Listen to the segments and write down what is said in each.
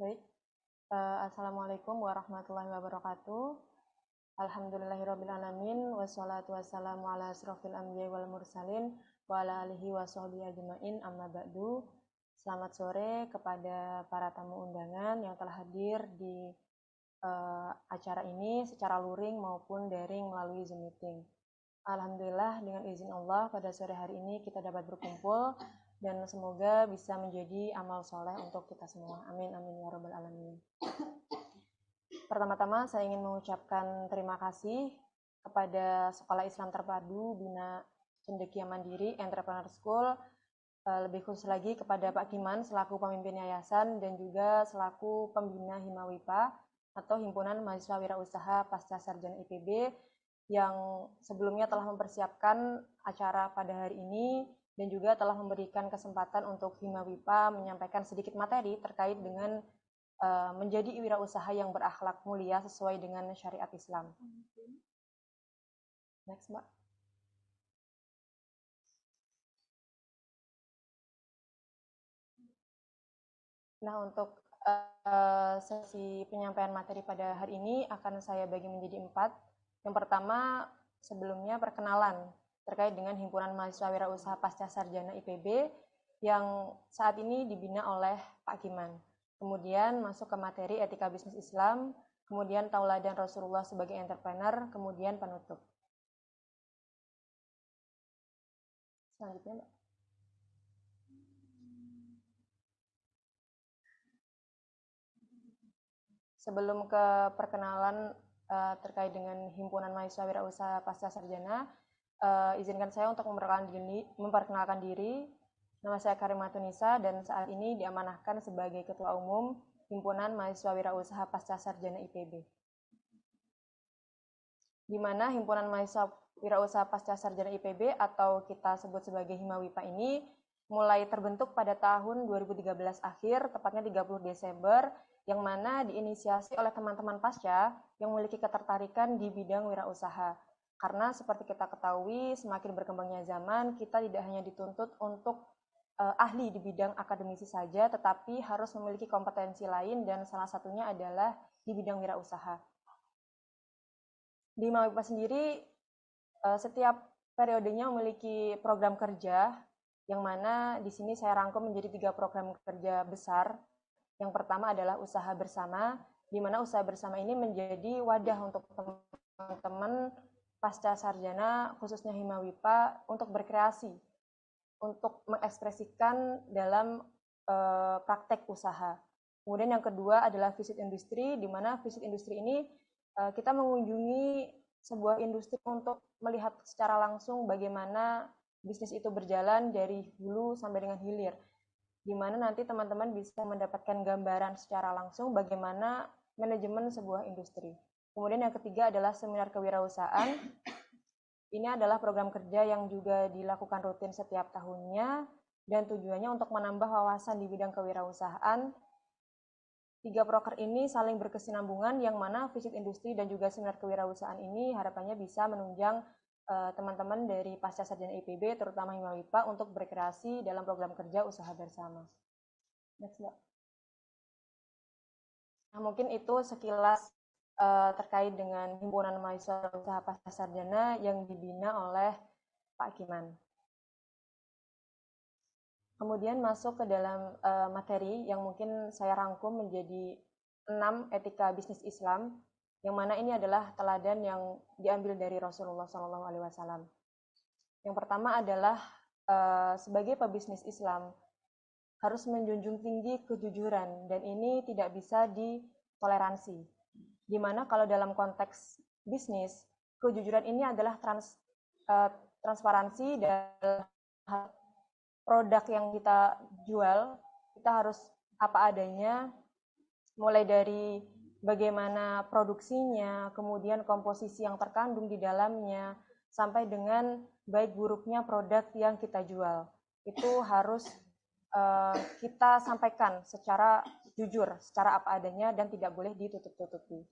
Baik, Assalamualaikum warahmatullahi wabarakatuh. Alhamdulillahirrabbilalamin. Wassalatu wassalamu ala asrofil anbiya wal mursalin wa ala alihi wa sahbihi ajma'in amma ba'du. Selamat sore kepada para tamu undangan yang telah hadir di acara ini secara luring maupun daring melalui Zoom meeting. Alhamdulillah dengan izin Allah pada sore hari ini kita dapat berkumpul dan semoga bisa menjadi amal soleh untuk kita semua. Amin amin ya rabbal alamin. Pertama-tama saya ingin mengucapkan terima kasih kepada Sekolah Islam Terpadu Bina Cendekia Mandiri Entrepreneur School, lebih khusus lagi kepada Pak Kiman selaku pemimpin yayasan dan juga selaku pembina Himawipa atau Himpunan Mahasiswa Wirausaha Pasca Sarjana IPB yang sebelumnya telah mempersiapkan acara pada hari ini dan juga telah memberikan kesempatan untuk Himawipa menyampaikan sedikit materi terkait dengan menjadi wirausaha yang berakhlak mulia sesuai dengan syariat Islam. Next, Mbak. Nah, untuk sesi penyampaian materi pada hari ini akan saya bagi menjadi 4. Yang pertama, sebelumnya perkenalan terkait dengan Himpunan Mahasiswa Wirausaha Pasca Sarjana IPB yang saat ini dibina oleh Pak Kiman. Kemudian masuk ke materi etika bisnis Islam, kemudian tauladan Rasulullah sebagai entrepreneur, kemudian penutup. Selanjutnya, Mbak. Sebelum ke perkenalan terkait dengan Himpunan Mahasiswa Wirausaha Pasca Sarjana, izinkan saya untuk memperkenalkan diri. Nama saya Karimatunisa dan saat ini diamanahkan sebagai Ketua Umum Himpunan Mahasiswa Wirausaha Pasca Sarjana IPB. Di mana Himpunan Mahasiswa Wirausaha Pasca Sarjana IPB atau kita sebut sebagai Himawipa ini mulai terbentuk pada tahun 2013 akhir, tepatnya 30 Desember, yang mana diinisiasi oleh teman-teman pasca yang memiliki ketertarikan di bidang wirausaha. Karena seperti kita ketahui, semakin berkembangnya zaman, kita tidak hanya dituntut untuk ahli di bidang akademisi saja, tetapi harus memiliki kompetensi lain dan salah satunya adalah di bidang wirausaha. Di Himawipa sendiri, setiap periodenya memiliki program kerja, yang mana di sini saya rangkum menjadi 3 program kerja besar. Yang pertama adalah usaha bersama, di mana usaha bersama ini menjadi wadah untuk teman-teman pasca sarjana, khususnya Himawipa, untuk berkreasi, untuk mengekspresikan dalam praktek usaha. Kemudian yang kedua adalah visit industri, di mana visit industri ini kita mengunjungi sebuah industri untuk melihat secara langsung bagaimana bisnis itu berjalan dari hulu sampai dengan hilir, di mana nanti teman-teman bisa mendapatkan gambaran secara langsung bagaimana manajemen sebuah industri. Kemudian yang ketiga adalah seminar kewirausahaan. Ini adalah program kerja yang juga dilakukan rutin setiap tahunnya dan tujuannya untuk menambah wawasan di bidang kewirausahaan. 3 proker ini saling berkesinambungan yang mana visit industri dan juga seminar kewirausahaan ini harapannya bisa menunjang teman-teman dari pasca sarjana IPB, terutama Himawipa, untuk berkreasi dalam program kerja usaha bersama. Next, Mbak. Nah, mungkin itu sekilas terkait dengan Himpunan Mahasiswa Usaha Pasca Sarjana yang dibina oleh Pak Kiman. Kemudian masuk ke dalam materi yang mungkin saya rangkum menjadi 6 etika bisnis Islam, yang mana ini adalah teladan yang diambil dari Rasulullah SAW. Yang pertama adalah sebagai pebisnis Islam harus menjunjung tinggi kejujuran dan ini tidak bisa ditoleransi. Di mana kalau dalam konteks bisnis, kejujuran ini adalah transparansi dan produk yang kita jual, kita harus apa adanya, mulai dari bagaimana produksinya, kemudian komposisi yang terkandung di dalamnya, sampai dengan baik buruknya produk yang kita jual. Itu harus kita sampaikan secara jujur, secara apa adanya, dan tidak boleh ditutup-tutupi.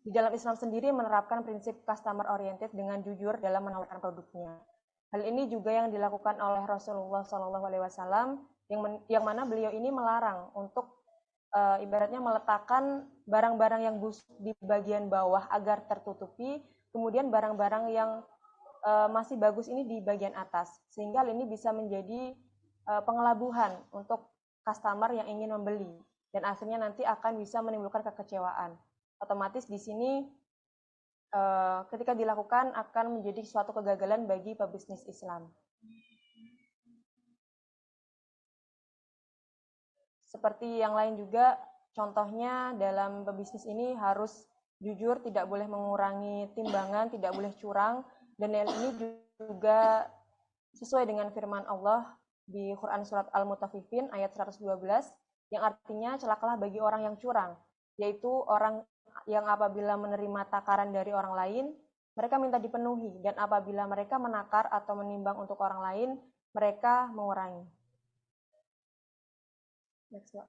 Di dalam Islam sendiri menerapkan prinsip customer oriented dengan jujur dalam menawarkan produknya. Hal ini juga yang dilakukan oleh Rasulullah SAW, yang mana beliau ini melarang untuk ibaratnya meletakkan barang-barang yang busuk di bagian bawah agar tertutupi, kemudian barang-barang yang masih bagus ini di bagian atas, sehingga ini bisa menjadi pengelabuhan untuk customer yang ingin membeli, dan akhirnya nanti akan bisa menimbulkan kekecewaan. Otomatis di sini ketika dilakukan akan menjadi suatu kegagalan bagi pebisnis Islam. Seperti yang lain juga, contohnya dalam pebisnis ini harus jujur, tidak boleh mengurangi timbangan, tidak boleh curang, dan ini juga sesuai dengan firman Allah di Quran surat Al-Mutaffifin ayat 112, yang artinya celakalah bagi orang yang curang, yaitu orang yang apabila menerima takaran dari orang lain, mereka minta dipenuhi, dan apabila mereka menakar atau menimbang untuk orang lain, mereka mengurangi. Next, Pak.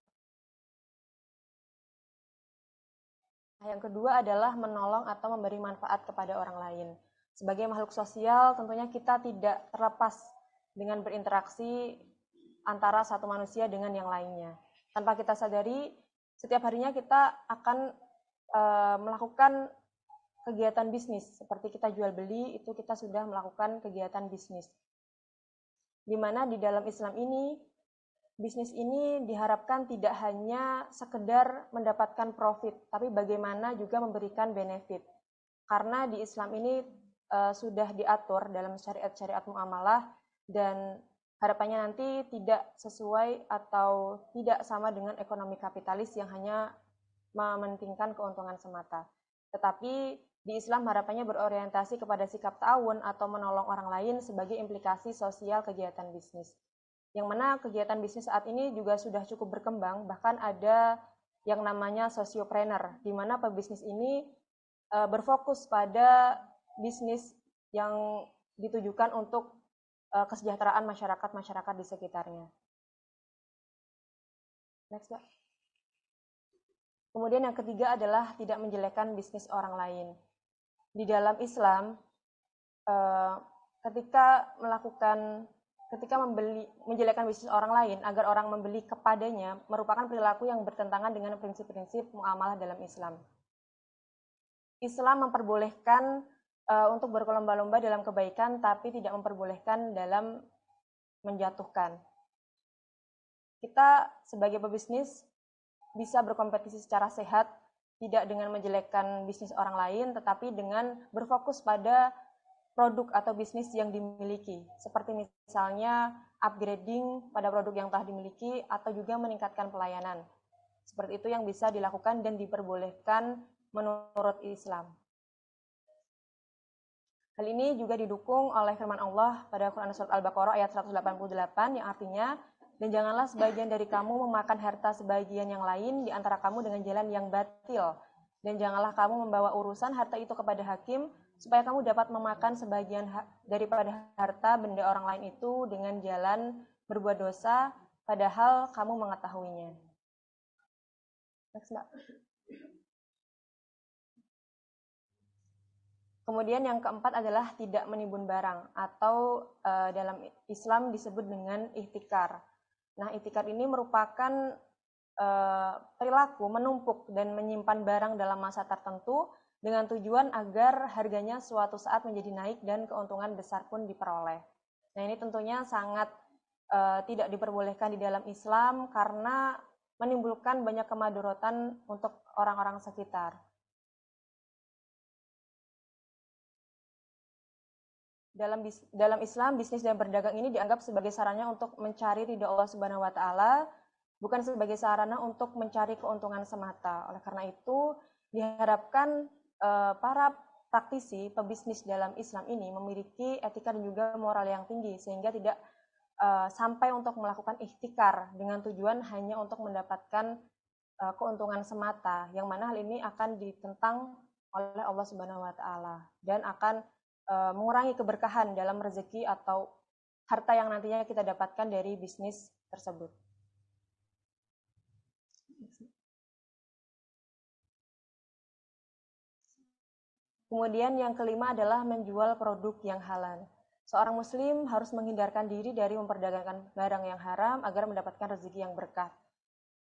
Yang kedua adalah menolong atau memberi manfaat kepada orang lain. Sebagai makhluk sosial, tentunya kita tidak terlepas dengan berinteraksi antara satu manusia dengan yang lainnya. Tanpa kita sadari, setiap harinya kita akan melakukan kegiatan bisnis. Seperti kita jual beli, itu kita sudah melakukan kegiatan bisnis. Di mana di dalam Islam ini, bisnis ini diharapkan tidak hanya sekedar mendapatkan profit, tapi bagaimana juga memberikan benefit. Karena di Islam ini sudah diatur dalam syariat-syariat muamalah, dan harapannya nanti tidak sesuai atau tidak sama dengan ekonomi kapitalis yang hanya mementingkan keuntungan semata. Tetapi di Islam harapannya berorientasi kepada sikap ta'awun atau menolong orang lain sebagai implikasi sosial kegiatan bisnis. Yang mana kegiatan bisnis saat ini juga sudah cukup berkembang, bahkan ada yang namanya sociopreneur, di mana pebisnis ini berfokus pada bisnis yang ditujukan untuk kesejahteraan masyarakat di sekitarnya. Next, Pak. Kemudian yang ketiga adalah tidak menjelekkan bisnis orang lain. Di dalam Islam, ketika menjelekkan bisnis orang lain agar orang membeli kepadanya merupakan perilaku yang bertentangan dengan prinsip-prinsip muamalah dalam Islam. Islam memperbolehkan untuk berlomba-lomba dalam kebaikan, tapi tidak memperbolehkan dalam menjatuhkan. Kita sebagai pebisnis bisa berkompetisi secara sehat, tidak dengan menjelekkan bisnis orang lain, tetapi dengan berfokus pada produk atau bisnis yang dimiliki, seperti misalnya upgrading pada produk yang telah dimiliki atau juga meningkatkan pelayanan. Seperti itu yang bisa dilakukan dan diperbolehkan menurut Islam. Hal ini juga didukung oleh firman Allah pada Quran surat Al-Baqarah ayat 188 yang artinya, dan janganlah sebagian dari kamu memakan harta sebagian yang lain di antara kamu dengan jalan yang batil, dan janganlah kamu membawa urusan harta itu kepada hakim supaya kamu dapat memakan sebagian daripada harta benda orang lain itu dengan jalan berbuat dosa, padahal kamu mengetahuinya. Next, Mbak. Kemudian yang keempat adalah tidak menimbun barang, atau dalam Islam disebut dengan ihtikar. Nah, ihtikar ini merupakan perilaku menumpuk dan menyimpan barang dalam masa tertentu dengan tujuan agar harganya suatu saat menjadi naik dan keuntungan besar pun diperoleh. Nah, ini tentunya sangat tidak diperbolehkan di dalam Islam karena menimbulkan banyak kemadharatan untuk orang-orang sekitar. Dalam Islam, bisnis dan berdagang ini dianggap sebagai sarana untuk mencari ridha Allah Subhanahu wa taala, bukan sebagai sarana untuk mencari keuntungan semata. Oleh karena itu, diharapkan para praktisi pebisnis dalam Islam ini memiliki etika dan juga moral yang tinggi, sehingga tidak sampai untuk melakukan ihtikar dengan tujuan hanya untuk mendapatkan keuntungan semata, yang mana hal ini akan ditentang oleh Allah Subhanahu wa taala dan akan mengurangi keberkahan dalam rezeki atau harta yang nantinya kita dapatkan dari bisnis tersebut. Kemudian yang kelima adalah menjual produk yang halal. Seorang muslim harus menghindarkan diri dari memperdagangkan barang yang haram agar mendapatkan rezeki yang berkah.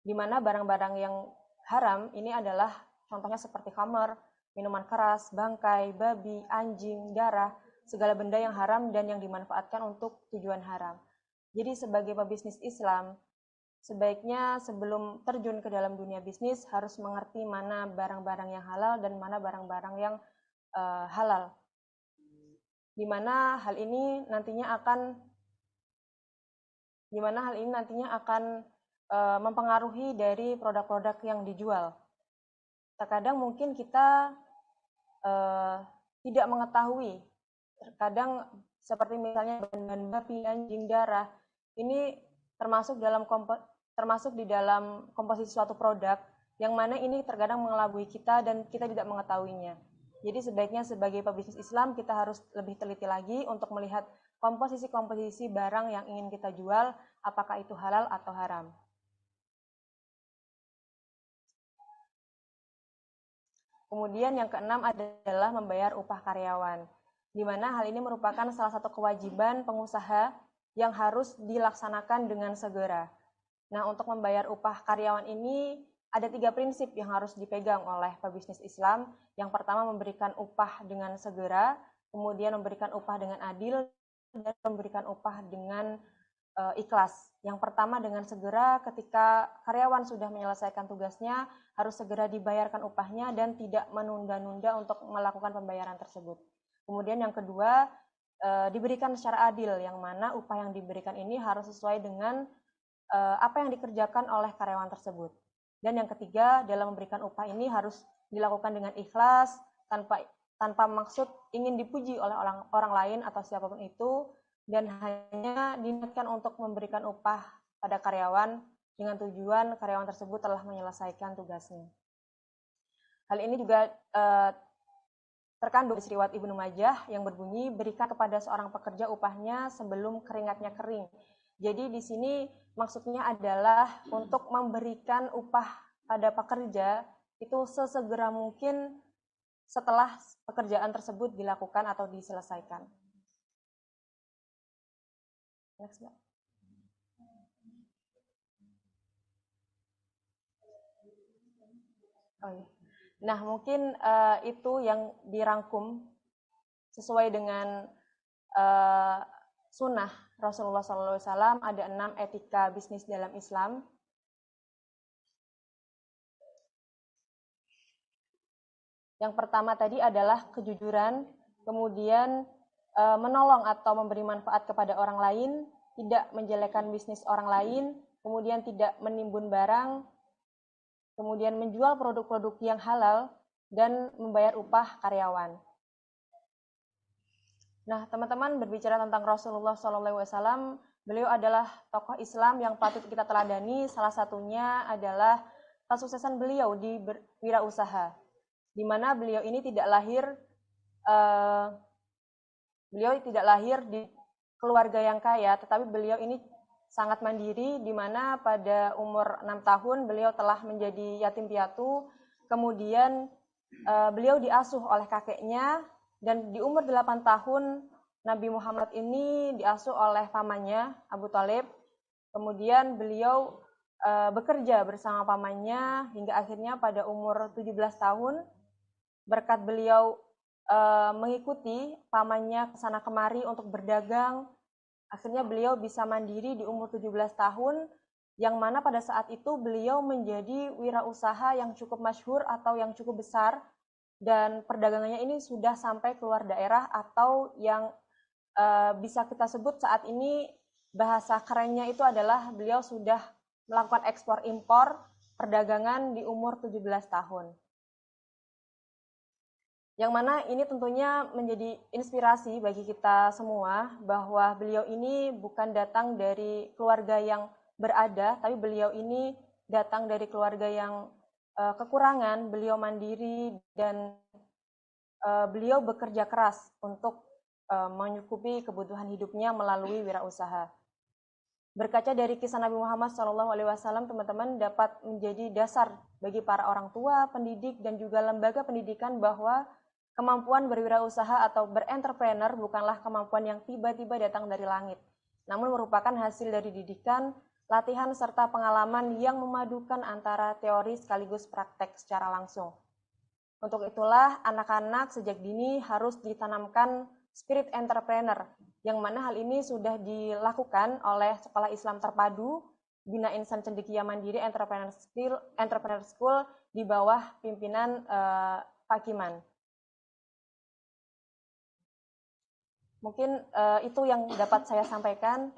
di mana barang-barang yang haram ini adalah contohnya seperti khamar, minuman keras, bangkai, babi, anjing, darah, segala benda yang haram dan yang dimanfaatkan untuk tujuan haram. Jadi sebagai pebisnis Islam, sebaiknya sebelum terjun ke dalam dunia bisnis harus mengerti mana barang-barang yang halal dan mana barang-barang yang halal. Di mana hal ini nantinya akan mempengaruhi dari produk-produk yang dijual. Terkadang mungkin kita tidak mengetahui, terkadang seperti misalnya bahan babi, anjing, darah, ini termasuk di dalam komposisi suatu produk yang mana ini terkadang mengelabui kita dan kita tidak mengetahuinya. Jadi sebaiknya sebagai pebisnis Islam kita harus lebih teliti lagi untuk melihat komposisi-komposisi barang yang ingin kita jual, apakah itu halal atau haram. Kemudian yang keenam adalah membayar upah karyawan, di mana hal ini merupakan salah satu kewajiban pengusaha yang harus dilaksanakan dengan segera. Nah, untuk membayar upah karyawan ini ada 3 prinsip yang harus dipegang oleh pebisnis Islam. Yang pertama, memberikan upah dengan segera, kemudian memberikan upah dengan adil, dan memberikan upah dengan ikhlas. Yang pertama dengan segera, ketika karyawan sudah menyelesaikan tugasnya, harus segera dibayarkan upahnya dan tidak menunda-nunda untuk melakukan pembayaran tersebut. Kemudian yang kedua, diberikan secara adil, yang mana upah yang diberikan ini harus sesuai dengan apa yang dikerjakan oleh karyawan tersebut. Dan yang ketiga, dalam memberikan upah ini harus dilakukan dengan ikhlas, tanpa maksud ingin dipuji oleh orang lain atau siapapun itu, dan hanya diniatkan untuk memberikan upah pada karyawan dengan tujuan karyawan tersebut telah menyelesaikan tugasnya. Hal ini juga terkandung di riwayat Ibnu Majah yang berbunyi, berikan kepada seorang pekerja upahnya sebelum keringatnya kering. Jadi di sini maksudnya adalah untuk memberikan upah pada pekerja itu sesegera mungkin setelah pekerjaan tersebut dilakukan atau diselesaikan. Next, Mbak. Oh, iya. Nah, mungkin itu yang dirangkum sesuai dengan sunnah Rasulullah SAW. Ada 6 etika bisnis dalam Islam. Yang pertama tadi adalah kejujuran, kemudian menolong atau memberi manfaat kepada orang lain, tidak menjelekkan bisnis orang lain, kemudian tidak menimbun barang, kemudian menjual produk-produk yang halal, dan membayar upah karyawan. Nah, teman-teman, berbicara tentang Rasulullah SAW, beliau adalah tokoh Islam yang patut kita teladani. Salah satunya adalah kesuksesan beliau di wirausaha, di mana beliau ini tidak lahir di keluarga yang kaya, tetapi beliau ini sangat mandiri, di mana pada umur 6 tahun beliau telah menjadi yatim piatu, kemudian beliau diasuh oleh kakeknya, dan di umur 8 tahun Nabi Muhammad ini diasuh oleh pamannya Abu Thalib, kemudian beliau bekerja bersama pamannya hingga akhirnya pada umur 17 tahun, berkat beliau mengikuti pamannya kesana kemari untuk berdagang, akhirnya beliau bisa mandiri di umur 17 tahun, yang mana pada saat itu beliau menjadi wirausaha yang cukup masyhur atau yang cukup besar, dan perdagangannya ini sudah sampai keluar daerah, atau yang bisa kita sebut saat ini bahasa kerennya itu adalah beliau sudah melakukan ekspor impor perdagangan di umur 17 tahun. Yang mana ini tentunya menjadi inspirasi bagi kita semua, bahwa beliau ini bukan datang dari keluarga yang berada, tapi beliau ini datang dari keluarga yang kekurangan, beliau mandiri, dan beliau bekerja keras untuk menyukupi kebutuhan hidupnya melalui wirausaha. Berkaca dari kisah Nabi Muhammad SAW, teman-teman, dapat menjadi dasar bagi para orang tua, pendidik, dan juga lembaga pendidikan bahwa kemampuan berwirausaha atau berentrepreneur bukanlah kemampuan yang tiba-tiba datang dari langit, namun merupakan hasil dari didikan, latihan serta pengalaman yang memadukan antara teori sekaligus praktek secara langsung. Untuk itulah anak-anak sejak dini harus ditanamkan spirit entrepreneur, yang mana hal ini sudah dilakukan oleh Sekolah Islam Terpadu, Bina Insan Cendekia Mandiri Entrepreneur School di bawah pimpinan Pak Kiman. Mungkin itu yang dapat saya sampaikan.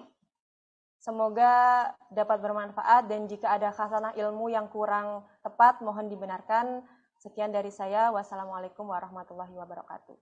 Semoga dapat bermanfaat dan jika ada khasanah ilmu yang kurang tepat mohon dibenarkan. Sekian dari saya. Wassalamualaikum warahmatullahi wabarakatuh.